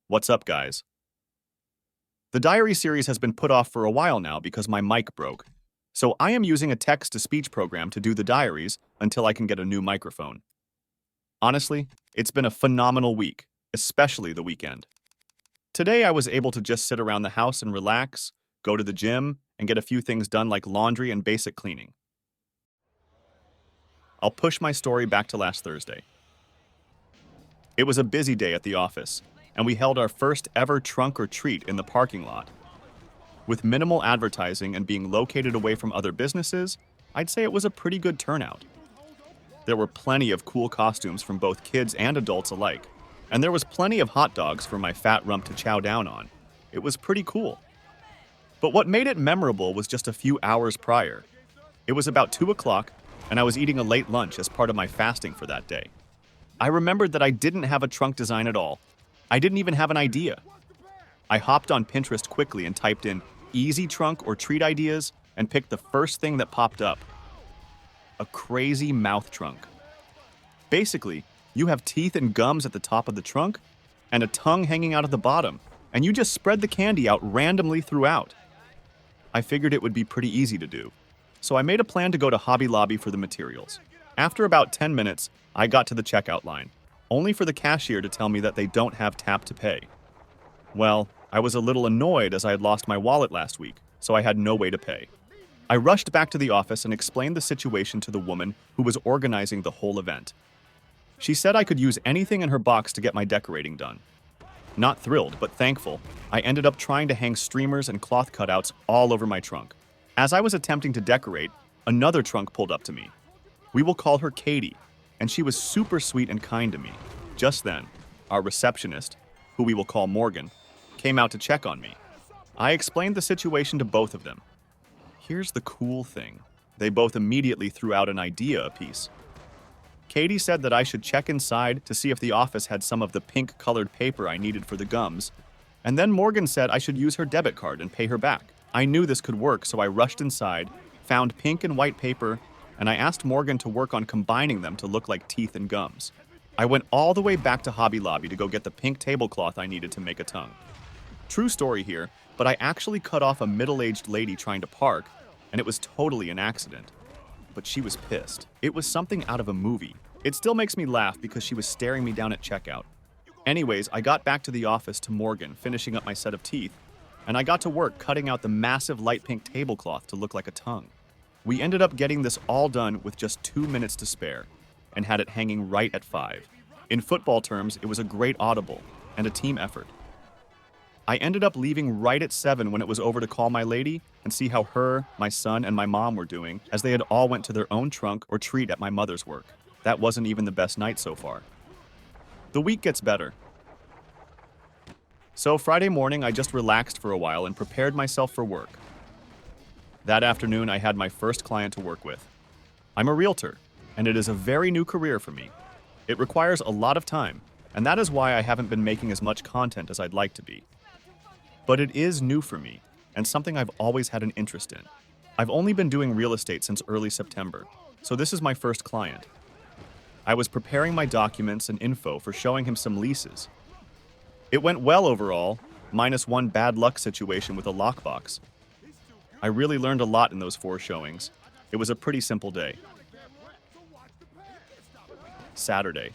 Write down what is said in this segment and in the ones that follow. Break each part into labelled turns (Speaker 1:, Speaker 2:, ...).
Speaker 1: What's up, guys? The diary series has been put off for a while now because my mic broke. So I am using a text-to-speech program to do the diaries until I can get a new microphone. Honestly, it's been a phenomenal week, especially the weekend. Today I was able to just sit around the house and relax, go to the gym, and get a few things done like laundry and basic cleaning. I'll push my story back to last Thursday. It was a busy day at the office, and we held our first ever trunk or treat in the parking lot. With minimal advertising and being located away from other businesses, I'd say it was a pretty good turnout. There were plenty of cool costumes from both kids and adults alike, and there was plenty of hot dogs for my fat rump to chow down on. It was pretty cool. But what made it memorable was just a few hours prior. It was about 2 o'clock, and I was eating a late lunch as part of my fasting for that day. I remembered that I didn't have a trunk design at all. I didn't even have an idea. I hopped on Pinterest quickly and typed in easy trunk or treat ideas and picked the first thing that popped up. A crazy mouth trunk. Basically, you have teeth and gums at the top of the trunk and a tongue hanging out of the bottom, and you just spread the candy out randomly throughout. I figured it would be pretty easy to do, so I made a plan to go to Hobby Lobby for the materials. After about 10 minutes, I got to the checkout line, only for the cashier to tell me that they don't have tap to pay. Well, I was a little annoyed as I had lost my wallet last week, so I had no way to pay. I rushed back to the office and explained the situation to the woman who was organizing the whole event. She said I could use anything in her box to get my decorating done. Not thrilled, but thankful, I ended up trying to hang streamers and cloth cutouts all over my trunk. As I was attempting to decorate, another trunk pulled up to me. We will call her Katie, and she was super sweet and kind to me. Just then, our receptionist, who we will call Morgan, came out to check on me. I explained the situation to both of them. Here's the cool thing. They both immediately threw out an idea apiece. Katie said that I should check inside to see if the office had some of the pink-colored paper I needed for the gums, and then Morgan said I should use her debit card and pay her back. I knew this could work, so I rushed inside, found pink and white paper, and I asked Morgan to work on combining them to look like teeth and gums. I went all the way back to Hobby Lobby to go get the pink tablecloth I needed to make a tongue. True story here, but I actually cut off a middle-aged lady trying to park, and it was totally an accident. But she was pissed. It was something out of a movie. It still makes me laugh because she was staring me down at checkout. Anyways, I got back to the office to Morgan, finishing up my set of teeth, and I got to work cutting out the massive light pink tablecloth to look like a tongue. We ended up getting this all done with just 2 minutes to spare, and had it hanging right at 5. In football terms, it was a great audible, and a team effort. I ended up leaving right at 7 when it was over to call my lady and see how her, my son, and my mom were doing, as they had all went to their own trunk or treat at my mother's work. That wasn't even the best night so far. The week gets better. So Friday morning, I just relaxed for a while and prepared myself for work. That afternoon, I had my first client to work with. I'm a realtor, and it is a very new career for me. It requires a lot of time, and that is why I haven't been making as much content as I'd like to be. But it is new for me, and something I've always had an interest in. I've only been doing real estate since early September, so this is my first client. I was preparing my documents and info for showing him some leases. It went well overall, minus one bad luck situation with a lockbox. I really learned a lot in those 4 showings. It was a pretty simple day. Saturday.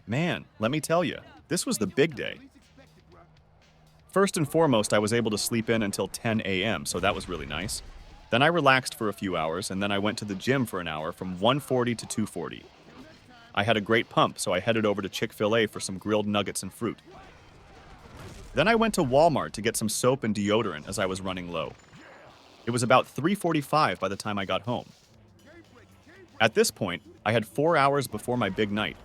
Speaker 1: Man, let me tell you, this was the big day. First and foremost, I was able to sleep in until 10 a.m., so that was really nice. Then I relaxed for a few hours, and then I went to the gym for an hour from 1:40 to 2:40. I had a great pump, so I headed over to Chick-fil-A for some grilled nuggets and fruit. Then I went to Walmart to get some soap and deodorant as I was running low. It was about 3:45 by the time I got home. At this point, I had 4 hours before my big night.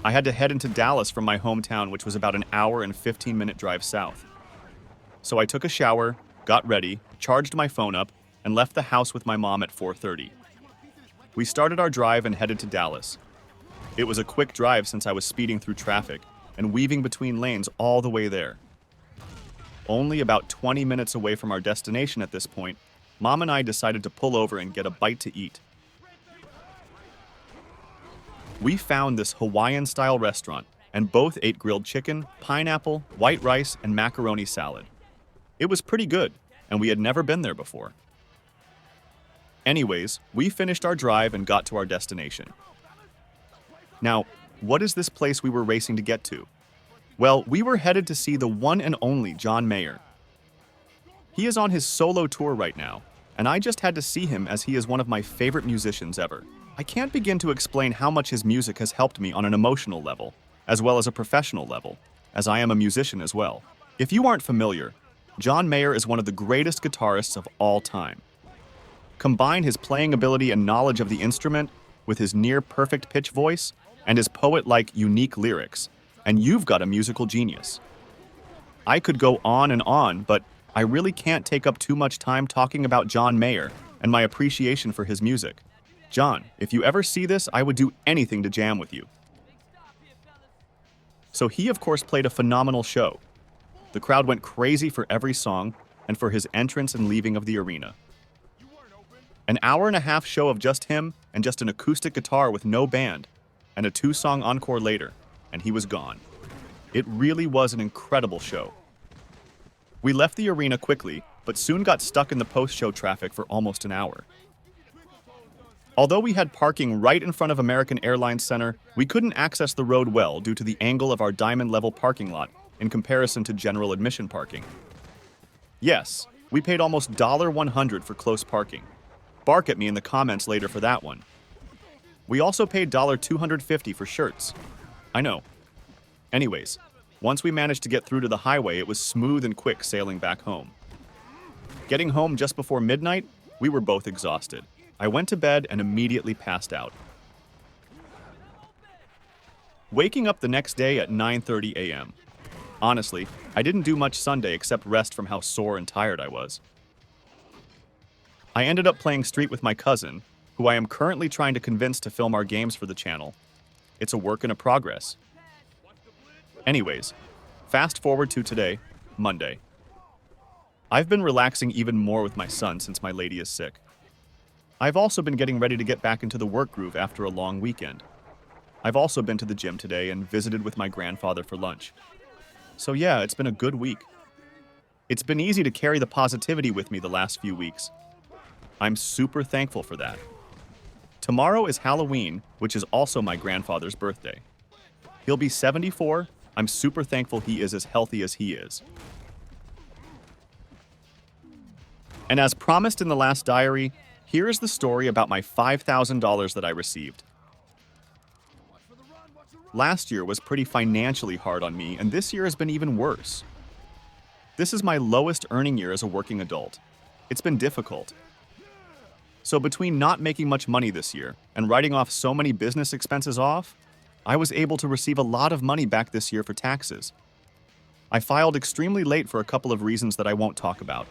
Speaker 1: I had to head into Dallas from my hometown, which was about an hour and 15-minute drive south. So I took a shower, got ready, charged my phone up, and left the house with my mom at 4:30. We started our drive and headed to Dallas. It was a quick drive since I was speeding through traffic and weaving between lanes all the way there. Only about 20 minutes away from our destination at this point, Mom and I decided to pull over and get a bite to eat. We found this Hawaiian-style restaurant, and both ate grilled chicken, pineapple, white rice, and macaroni salad. It was pretty good, and we had never been there before. Anyways, we finished our drive and got to our destination. Now, what is this place we were racing to get to? Well, we were headed to see the one and only John Mayer. He is on his solo tour right now, and I just had to see him as he is one of my favorite musicians ever. I can't begin to explain how much his music has helped me on an emotional level, as well as a professional level, as I am a musician as well. If you aren't familiar, John Mayer is one of the greatest guitarists of all time. Combine his playing ability and knowledge of the instrument with his near-perfect pitch voice and his poet-like unique lyrics, and you've got a musical genius. I could go on and on, but I really can't take up too much time talking about John Mayer and my appreciation for his music. John, if you ever see this, I would do anything to jam with you. So he, of course, played a phenomenal show. The crowd went crazy for every song and for his entrance and leaving of the arena. An hour-and-a-half show of just him and just an acoustic guitar with no band, and a 2-song encore later, and he was gone. It really was an incredible show. We left the arena quickly, but soon got stuck in the post-show traffic for almost an hour. Although we had parking right in front of American Airlines Center, we couldn't access the road well due to the angle of our diamond-level parking lot in comparison to general admission parking. Yes, we paid almost $100 for close parking. Bark at me in the comments later for that one. We also paid $250 for shirts. I know. Anyways, once we managed to get through to the highway, it was smooth and quick sailing back home. Getting home just before midnight, we were both exhausted. I went to bed and immediately passed out. Waking up the next day at 9:30 a.m. Honestly, I didn't do much Sunday except rest from how sore and tired I was. I ended up playing Street with my cousin, who I am currently trying to convince to film our games for the channel. It's a work in progress. Anyways, fast forward to today, Monday. I've been relaxing even more with my son since my lady is sick. I've also been getting ready to get back into the work groove after a long weekend. I've also been to the gym today and visited with my grandfather for lunch. So yeah, it's been a good week. It's been easy to carry the positivity with me the last few weeks. I'm super thankful for that. Tomorrow is Halloween, which is also my grandfather's birthday. He'll be 74. I'm super thankful he is as healthy as he is. And as promised in the last diary, here is the story about my $5,000 that I received. Last year was pretty financially hard on me, and this year has been even worse. This is my lowest earning year as a working adult. It's been difficult. So between not making much money this year and writing off so many business expenses off, I was able to receive a lot of money back this year for taxes. I filed extremely late for a couple of reasons that I won't talk about.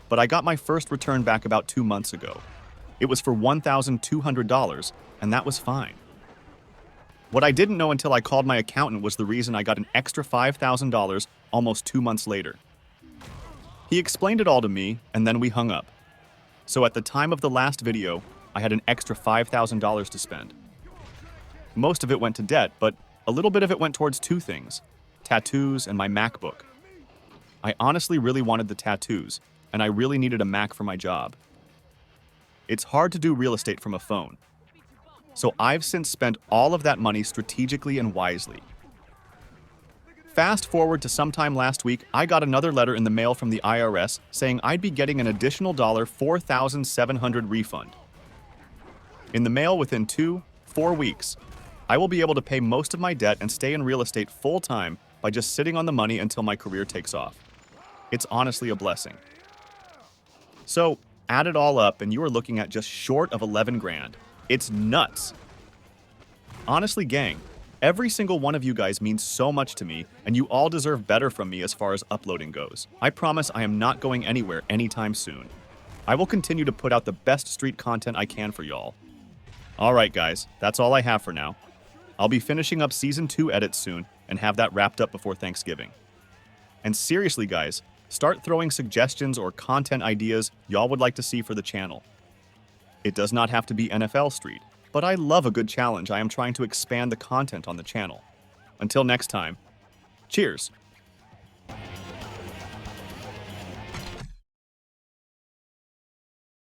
Speaker 1: But I got my first return back about 2 months ago. It was for $1,200, and that was fine. What I didn't know until I called my accountant was the reason I got an extra $5,000 almost 2 months later. He explained it all to me, and then we hung up. So at the time of the last video, I had an extra $5,000 to spend. Most of it went to debt, but a little bit of it went towards 2 things: tattoos and my MacBook. I honestly really wanted the tattoos, and I really needed a Mac for my job. It's hard to do real estate from a phone. So I've since spent all of that money strategically and wisely. Fast forward to sometime last week, I got another letter in the mail from the IRS saying I'd be getting an additional $4,700 refund. In the mail within 2-4 weeks, I will be able to pay most of my debt and stay in real estate full-time by just sitting on the money until my career takes off. It's honestly a blessing. So, add it all up and you are looking at just short of 11 grand. It's nuts. Honestly, gang, every single one of you guys means so much to me, and you all deserve better from me as far as uploading goes. I promise I am not going anywhere anytime soon. I will continue to put out the best street content I can for y'all. Alright guys, that's all I have for now. I'll be finishing up Season 2 edits soon and have that wrapped up before Thanksgiving. And seriously guys, start throwing suggestions or content ideas y'all would like to see for the channel. It does not have to be NFL Street, but I love a good challenge. I am trying to expand the content on the channel. Until next time, cheers.